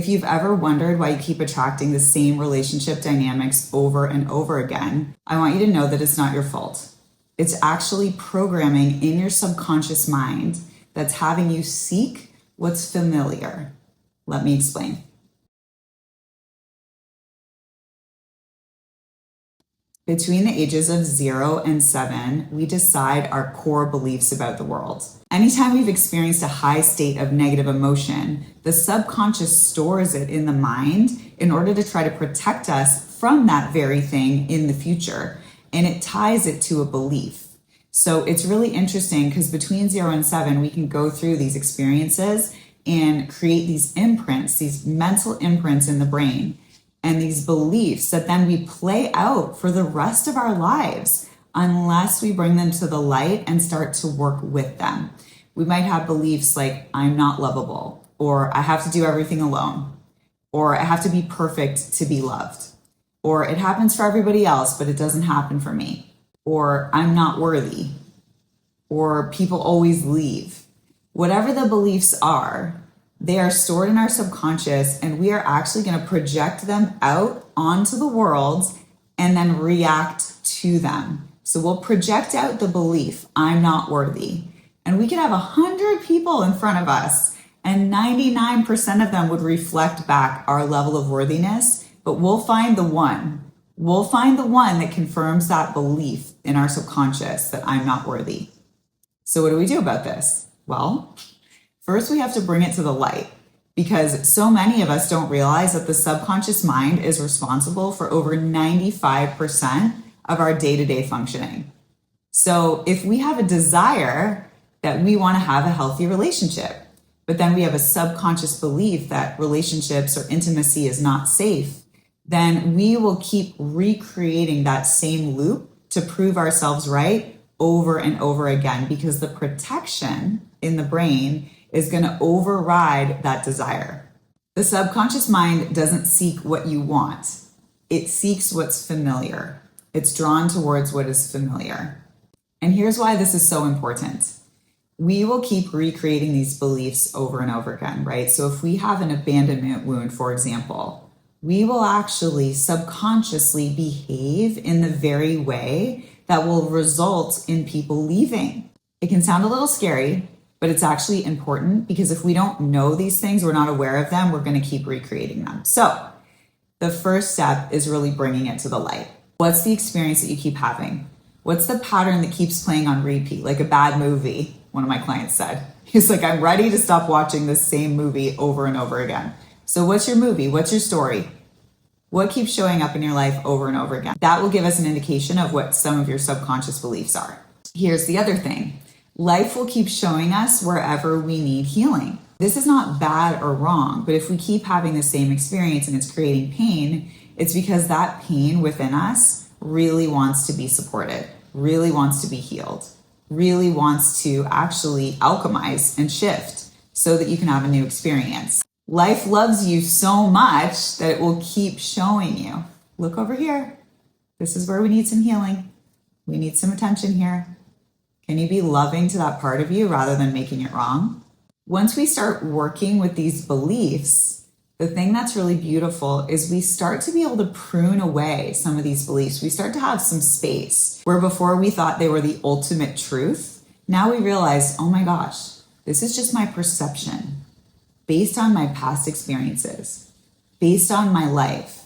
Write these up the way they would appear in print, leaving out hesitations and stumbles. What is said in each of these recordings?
If you've ever wondered why you keep attracting the same relationship dynamics over and over again, I want you to know that it's not your fault. It's actually programming in your subconscious mind that's having you seek what's familiar. Let me explain. Between the ages of 0 and 7, we decide our core beliefs about the world. Anytime we've experienced a high state of negative emotion, the subconscious stores it in the mind in order to try to protect us from that very thing in the future. And it ties it to a belief. So it's really interesting because between 0 and 7, we can go through these experiences and create these imprints, these mental imprints in the brain, and these beliefs that then we play out for the rest of our lives unless we bring them to the light and start to work with them. We might have beliefs like, I'm not lovable, or I have to do everything alone, or I have to be perfect to be loved, or it happens for everybody else, but it doesn't happen for me, or I'm not worthy, or people always leave. Whatever the beliefs are, they are stored in our subconscious, and we are actually going to project them out onto the world and then react to them. So we'll project out the belief, I'm not worthy. And we could have 100 people in front of us, and 99% of them would reflect back our level of worthiness, but we'll find the one. We'll find the one that confirms that belief in our subconscious that I'm not worthy. So what do we do about this? Well, first, we have to bring it to the light because so many of us don't realize that the subconscious mind is responsible for over 95% of our day-to-day functioning. So if we have a desire that we want to have a healthy relationship, but then we have a subconscious belief that relationships or intimacy is not safe, then we will keep recreating that same loop to prove ourselves right over and over again because the protection in the brain is going to override that desire. The subconscious mind doesn't seek what you want. It seeks what's familiar. It's drawn towards what is familiar. And here's why this is so important. We will keep recreating these beliefs over and over again, right? So if we have an abandonment wound, for example, we will actually subconsciously behave in the very way that will result in people leaving. It can sound a little scary, but it's actually important because if we don't know these things, we're not aware of them, we're going to keep recreating them. So the first step is really bringing it to the light. What's the experience that you keep having? What's the pattern that keeps playing on repeat, like a bad movie? One of my clients said, he's like, I'm ready to stop watching this same movie over and over again. So what's your movie? What's your story? What keeps showing up in your life over and over again? That will give us an indication of what some of your subconscious beliefs are. Here's the other thing. Life will keep showing us wherever we need healing. This is not bad or wrong, but if we keep having the same experience and it's creating pain, it's because that pain within us really wants to be supported, really wants to be healed, really wants to actually alchemize and shift so that you can have a new experience. Life loves you so much that it will keep showing you. Look over here. This is where we need some healing. We need some attention here. Can you be loving to that part of you rather than making it wrong? Once we start working with these beliefs, the thing that's really beautiful is we start to be able to prune away some of these beliefs. We start to have some space where before we thought they were the ultimate truth. Now we realize, oh my gosh, this is just my perception based on my past experiences, based on my life.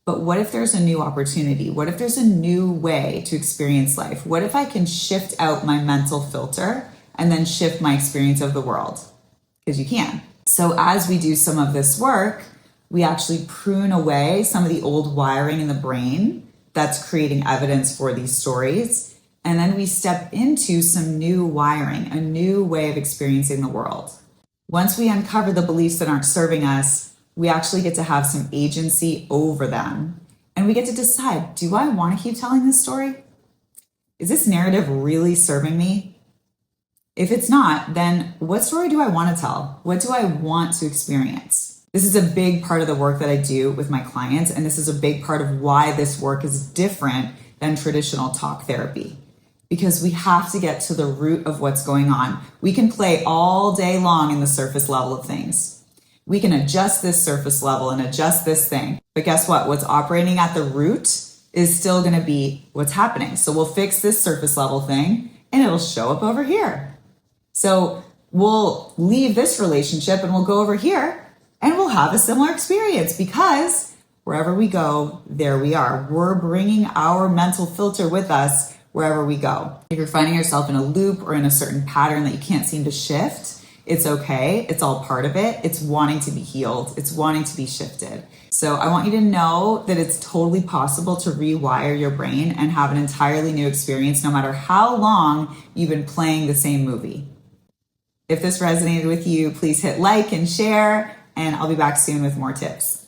But what if there's a new opportunity? What if there's a new way to experience life? What if I can shift out my mental filter and then shift my experience of the world? Because you can. So as we do some of this work, we actually prune away some of the old wiring in the brain that's creating evidence for these stories. And then we step into some new wiring, a new way of experiencing the world. Once we uncover the beliefs that aren't serving us, we actually get to have some agency over them. And we get to decide, do I want to keep telling this story? Is this narrative really serving me? If it's not, then what story do I want to tell? What do I want to experience? This is a big part of the work that I do with my clients, and this is a big part of why this work is different than traditional talk therapy. Because we have to get to the root of what's going on. We can play all day long in the surface level of things. We can adjust this surface level and adjust this thing. But guess what? What's operating at the root is still going to be what's happening. So we'll fix this surface level thing and it'll show up over here. So we'll leave this relationship and we'll go over here and we'll have a similar experience, because wherever we go, there we are. We're bringing our mental filter with us wherever we go. If you're finding yourself in a loop or in a certain pattern that you can't seem to shift, it's okay. It's all part of it. It's wanting to be healed. It's wanting to be shifted. So I want you to know that it's totally possible to rewire your brain and have an entirely new experience, no matter how long you've been playing the same movie. If this resonated with you, please hit like and share, and I'll be back soon with more tips.